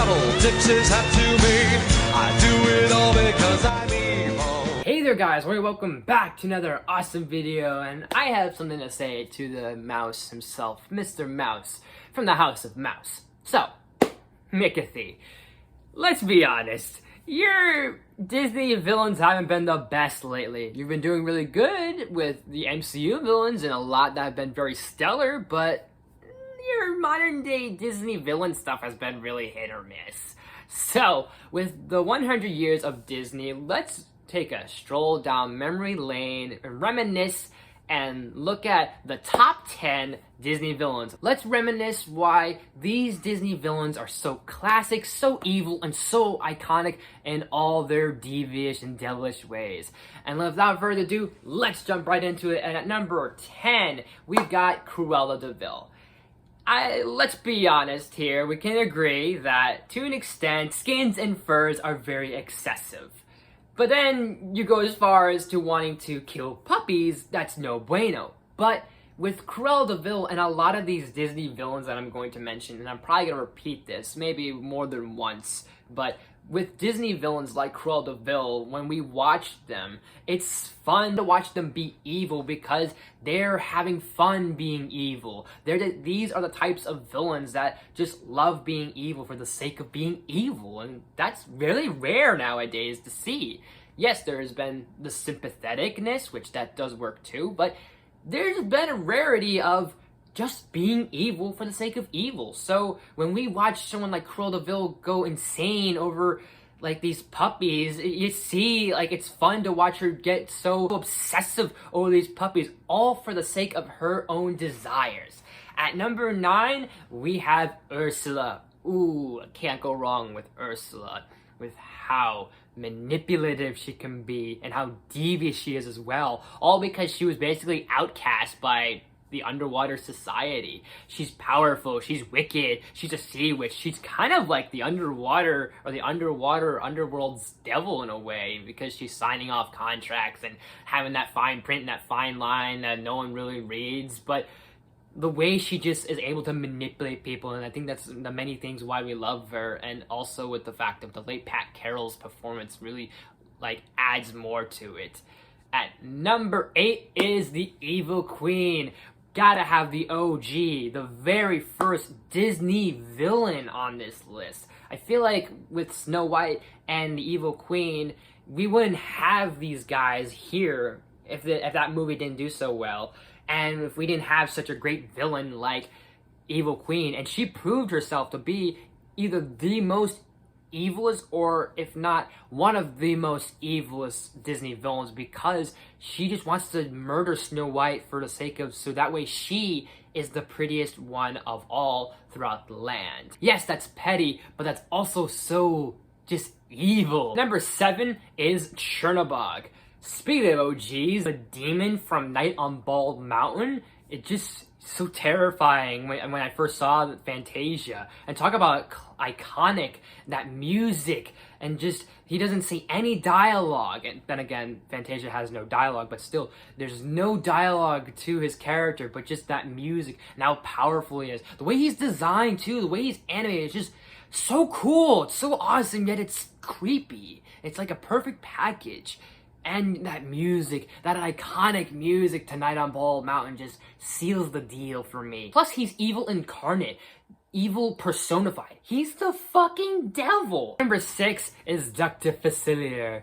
devil, Texas hat to me. I do it all because I'm evil. Hey there guys, welcome back to another awesome video, and I have something to say to the mouse himself, Mr. Mouse, from the House of Mouse. So, Mickathy, let's be honest, your Disney villains haven't been the best lately. You've been doing really good with the MCU villains and a lot that have been very stellar, but your modern day Disney villain stuff has been really hit or miss. So, with the 100 years of Disney, let's take a stroll down memory lane and reminisce and look at the top 10 Disney villains. Let's reminisce why these Disney villains are so classic, so evil, and so iconic in all their devious and devilish ways. And without further ado, let's jump right into it. And at number 10, we've got Cruella Deville. Let's be honest here, we can agree that to an extent, skins and furs are very excessive. But then you go as far as to wanting to kill puppies, that's no bueno. But with Cruella Deville and a lot of these Disney villains that I'm going to mention, and I'm probably going to repeat this maybe more than once, but with Disney villains like Cruella Deville, when we watch them, it's fun to watch them be evil because they're having fun being evil. These are the types of villains that just love being evil for the sake of being evil, and that's really rare nowadays to see. Yes, there has been the sympatheticness, which that does work too, but there's been a rarity of just being evil for the sake of evil. So when we watch someone like Cruella Deville go insane over like these puppies, you see like it's fun to watch her get so obsessive over these puppies, all for the sake of her own desires. At number 9, we have Ursula. Ooh, can't go wrong with Ursula, with how manipulative she can be and how devious she is as well, all because she was basically outcast by the underwater society. She's powerful, she's wicked, she's a sea witch, she's kind of like the underwater underworld's devil in a way, because she's signing off contracts and having that fine print and that fine line that no one really reads, but the way she just is able to manipulate people, and I think that's the many things why we love her, and also with the fact of the late Pat Carroll's performance really like adds more to it. At number 8 is the Evil Queen. Gotta have the OG, the very first Disney villain on this list. I feel like with Snow White and the Evil Queen, we wouldn't have these guys here if that movie didn't do so well, and if we didn't have such a great villain like Evil Queen. And she proved herself to be either the most evilest, or if not one of the most evilest Disney villains, because she just wants to murder Snow White for the sake of, so that way she is the prettiest one of all throughout the land. Yes, that's petty, but that's also so just evil. Number 7 is Chernobog. Speaking of OGs, the demon from Night on Bald Mountain, it just so terrifying when I first saw Fantasia. And talk about iconic, that music, and just, he doesn't say any dialogue. And then again, Fantasia has no dialogue, but still, there's no dialogue to his character, but just that music and how powerful he is. The way he's designed too, the way he's animated, it's just so cool. It's so awesome, yet it's creepy. It's like a perfect package. And that music, that iconic music to Night on Bald Mountain just seals the deal for me. Plus, he's evil incarnate, evil personified. He's the fucking devil. Number 6 is DrFacilier.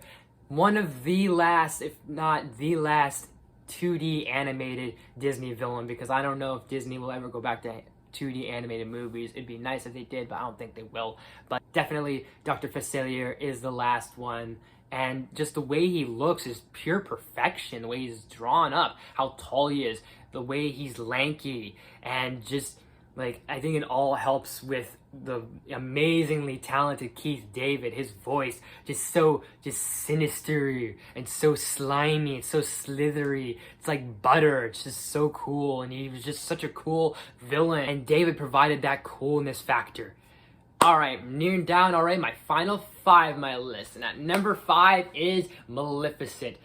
One of the last, if not the last, 2D animated Disney villain, because I don't know if Disney will ever go back to 2D animated movies. It'd be nice if they did, but I don't think they will. But definitely DrFacilier is the last one. And just the way he looks is pure perfection. The way he's drawn up, how tall he is, the way he's lanky, and just like, I think it all helps with the amazingly talented Keith David. His voice just sinister and so slimy and so slithery. It's like butter. It's just so cool, and he was just such a cool villain. And David provided that coolness factor. Alright, nearing down already, my final 5 on my list. And at number 5 is Maleficent.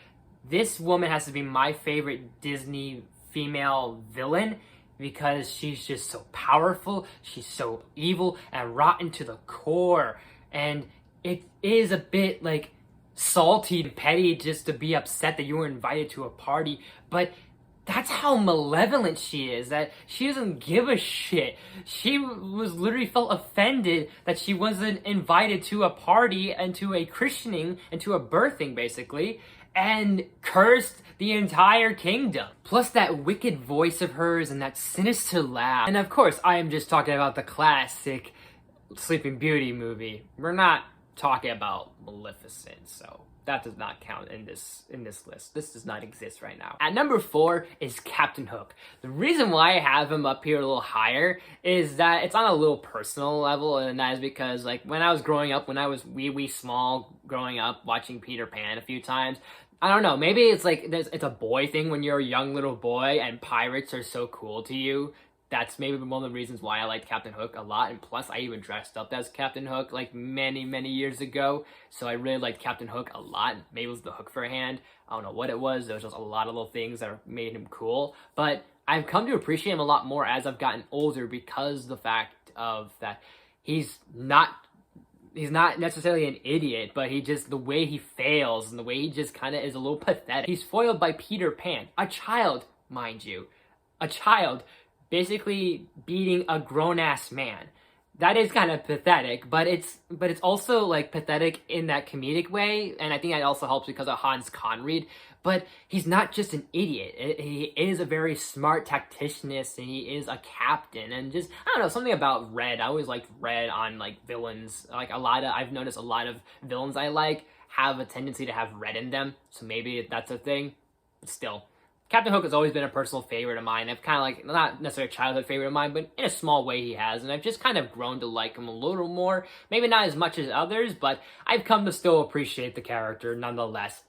This woman has to be my favorite Disney female villain. because she's just so powerful, she's so evil and rotten to the core. And it is a bit like salty and petty just to be upset that you were invited to a party, but that's how malevolent she is, that she doesn't give a shit. She was literally felt offended that she wasn't invited to a party and to a christening and to a birthing, basically, and cursed the entire kingdom. Plus that wicked voice of hers and that sinister laugh. And of course, I am just talking about the classic Sleeping Beauty movie. We're not talking about Maleficent, so that does not count in this list. This does not exist right now. At number 4 is Captain Hook. The reason why I have him up here a little higher is that it's on a little personal level, and that is because, like, when I was growing up, when I was wee small growing up, watching Peter Pan a few times, I don't know, maybe it's like it's a boy thing when you're a young little boy and pirates are so cool to you. That's maybe one of the reasons why I liked Captain Hook a lot, and plus I even dressed up as Captain Hook like many years ago, so I really liked Captain Hook a lot. Maybe it was the hook for a hand, I don't know what it was, there was just a lot of little things that made him cool, but I've come to appreciate him a lot more as I've gotten older because of the fact of that he's not necessarily an idiot, but he just, the way he fails and the way he just kind of is a little pathetic. He's foiled by Peter Pan, a child, mind you, a child, basically beating a grown-ass man. That is kind of pathetic, but it's also like pathetic in that comedic way, and I think that also helps because of Hans Conried. But he's not just an idiot. He is a very smart tacticianist, and he is a captain, and just, I don't know, something about Red. I always liked Red on like villains. Like I've noticed a lot of villains I like have a tendency to have red in them, so maybe that's a thing. But still, Captain Hook has always been a personal favorite of mine. I've kind of like, not necessarily a childhood favorite of mine, but in a small way he has, and I've just kind of grown to like him a little more. Maybe not as much as others, but I've come to still appreciate the character nonetheless.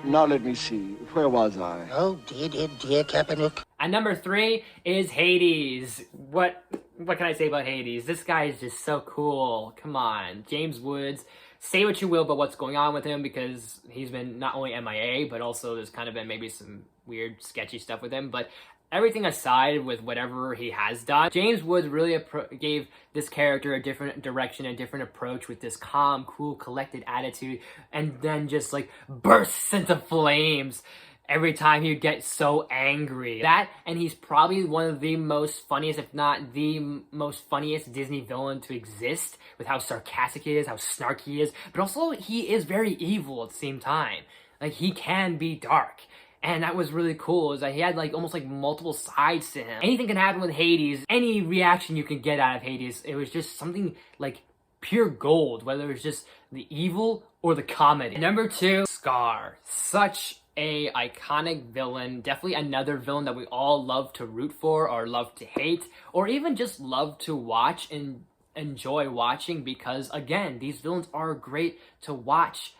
Now let me see. Where was I? Oh, dear, Captain Hook. At number 3 is Hades. What can I say about Hades? This guy is just so cool. Come on. James Woods. Say what you will about what's going on with him, because he's been not only MIA, but also there's kind of been maybe some weird, sketchy stuff with him. But everything aside with whatever he has done, James Woods really gave this character a different direction, a different approach with this calm, cool, collected attitude, and then just like bursts into flames every time you get so angry. That, and he's probably one of the most funniest, if not the most funniest Disney villain to exist, with how sarcastic he is, how snarky he is, but also he is very evil at the same time. Like, he can be dark. And that was really cool, is that he had like almost like multiple sides to him. Anything can happen with Hades, any reaction you can get out of Hades, it was just something like pure gold, whether it was just the evil or the comedy. Number 2, Scar. Such a iconic villain, definitely another villain that we all love to root for or love to hate, or even just love to watch and enjoy watching, because again, these villains are great to watch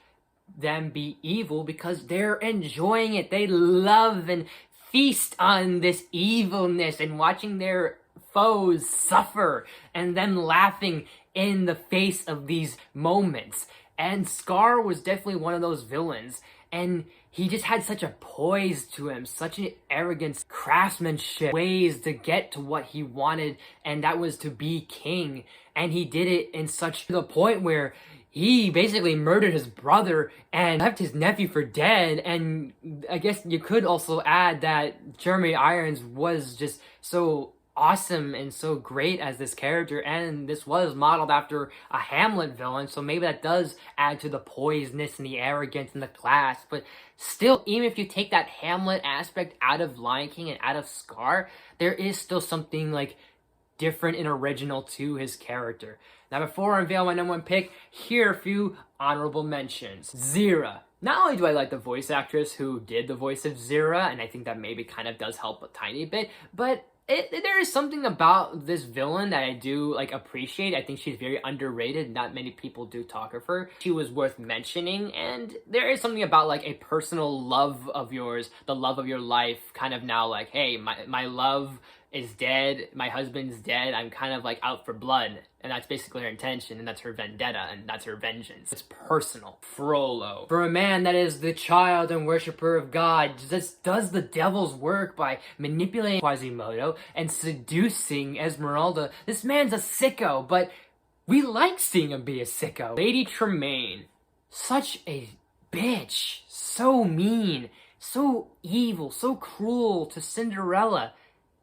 them be evil because they're enjoying it. They love and feast on this evilness and watching their foes suffer and them laughing in the face of these moments. And Scar was definitely one of those villains, and he just had such a poise to him, such an arrogance, craftsmanship, ways to get to what he wanted, and that was to be king. And he did it in such to the point where he basically murdered his brother and left his nephew for dead. And I guess you could also add that Jeremy Irons was just so awesome and so great as this character, and this was modeled after a Hamlet villain, so maybe that does add to the poiseness and the arrogance and the class. But still, even if you take that Hamlet aspect out of Lion King and out of Scar, there is still something like different and original to his character. Now, before I unveil my number 1 pick, here are a few honorable mentions. Zira. Not only do I like the voice actress who did the voice of Zira, and I think that maybe kind of does help a tiny bit, but there is something about this villain that I do like appreciate. I think she's very underrated. Not many people do talk of her. She was worth mentioning, and there is something about like a personal love of yours, the love of your life, kind of now like, hey, my love is dead, my husband's dead, I'm kind of like out for blood. And that's basically her intention, and that's her vendetta, and that's her vengeance. It's personal. Frollo. For a man that is the child and worshiper of God, just does the devil's work by manipulating Quasimodo and seducing Esmeralda. This man's a sicko, but we like seeing him be a sicko. Lady Tremaine. Such a bitch. So mean. So evil. So cruel to Cinderella.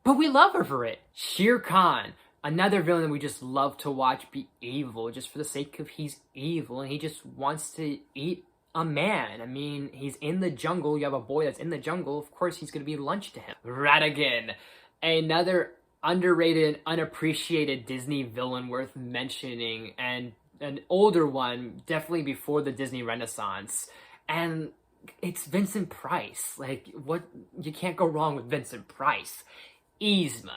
But we love her for it. Shere Khan. Another villain that we just love to watch be evil, just for the sake of he's evil, and he just wants to eat a man. I mean, he's in the jungle, you have a boy that's in the jungle, of course he's gonna be lunch to him. Ratigan, another underrated, unappreciated Disney villain worth mentioning, and an older one, definitely before the Disney Renaissance, and it's Vincent Price. Like, what, you can't go wrong with Vincent Price. Yzma.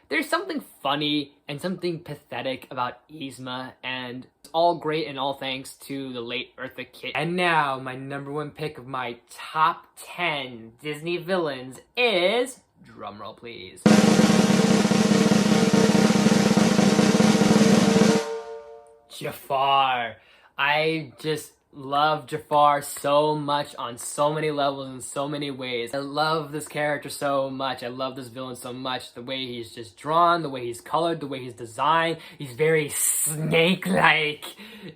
There's something funny and something pathetic about Yzma, and it's all great and all thanks to the late Eartha Kitt. And now, my number one pick of my top 10 Disney villains is... drumroll please. Jafar. I just love Jafar so much on so many levels in so many ways. I love this character so much. I love this villain so much. The way he's just drawn, the way he's colored, the way he's designed. He's very snake-like.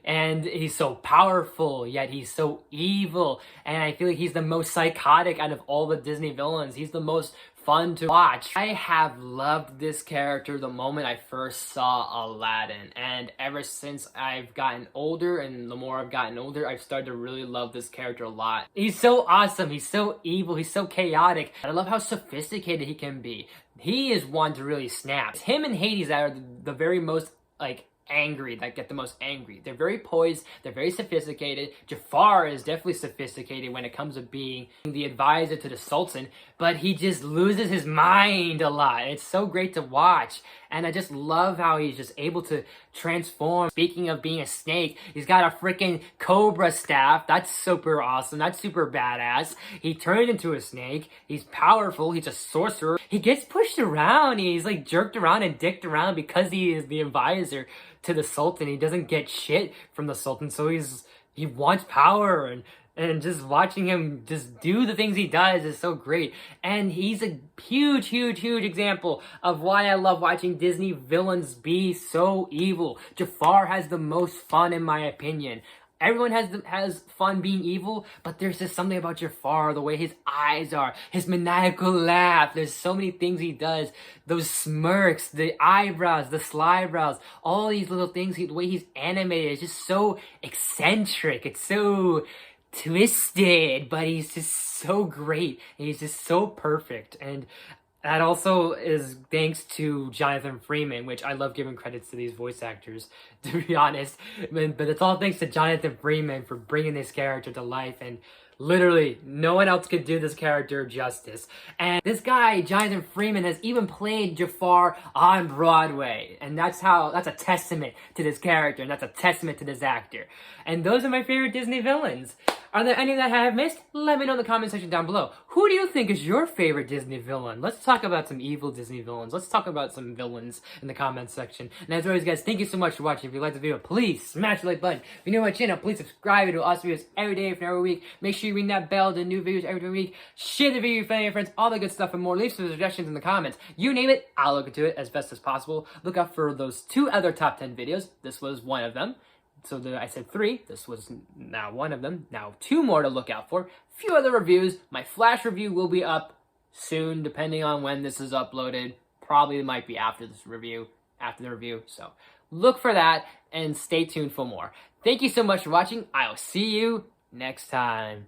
And he's so powerful, yet he's so evil. And I feel like he's the most psychotic out of all the Disney villains. He's the most fun to watch. I have loved this character the moment I first saw Aladdin, and ever since I've gotten older, and the more I've gotten older, I've started to really love this character a lot. He's so awesome, he's so evil, he's so chaotic, and I love how sophisticated he can be. He is one to really snap. It's him and Hades that are the very most, like, angry, that get the most angry. They're very poised, they're very sophisticated. Jafar is definitely sophisticated when it comes to being the advisor to the Sultan, but he just loses his mind a lot. It's so great to watch, and I just love how he's just able to transform. Speaking of being a snake, he's got a freaking cobra staff. That's super awesome. That's super badass. He turned into a snake. He's powerful. He's a sorcerer. He gets pushed around. He's like jerked around and dicked around because he is the advisor to the Sultan. He doesn't get shit from the Sultan, so he wants power, and just watching him just do the things he does is so great. And he's a huge example of why I love watching Disney villains be so evil. Jafar has the most fun, in my opinion. Everyone has fun being evil, but there's just something about Jafar, the way his eyes are, his maniacal laugh. There's so many things he does. Those smirks, the eyebrows, the sly brows, all these little things, the way he's animated is just so eccentric. It's so twisted, but he's just so great. And he's just so perfect. And that also is thanks to Jonathan Freeman, which I love giving credits to these voice actors, to be honest. But it's all thanks to Jonathan Freeman for bringing this character to life, and literally, no one else could do this character justice. And this guy, Jonathan Freeman, has even played Jafar on Broadway. And that's a testament to this character, and that's a testament to this actor. And those are my favorite Disney villains. Are there any that I have missed? Let me know in the comment section down below. Who do you think is your favorite Disney villain? Let's talk about some evil Disney villains. Let's talk about some villains in the comment section. And as always, guys, thank you so much for watching. If you liked the video, please smash the like button. If you're new to my channel, please subscribe. I do awesome videos every day, if not every week. Make sure you ring that bell to new videos every week. Share the video with your family and friends, all the good stuff and more. Leave some suggestions in the comments. You name it, I'll look into it as best as possible. Look out for those 2 other top 10 videos. This was one of them. So I said 3. This was now one of them. Now 2 more to look out for. A few other reviews. My Flash review will be up soon, depending on when this is uploaded. Probably might be after the review. So look for that and stay tuned for more. Thank you so much for watching. I'll see you next time.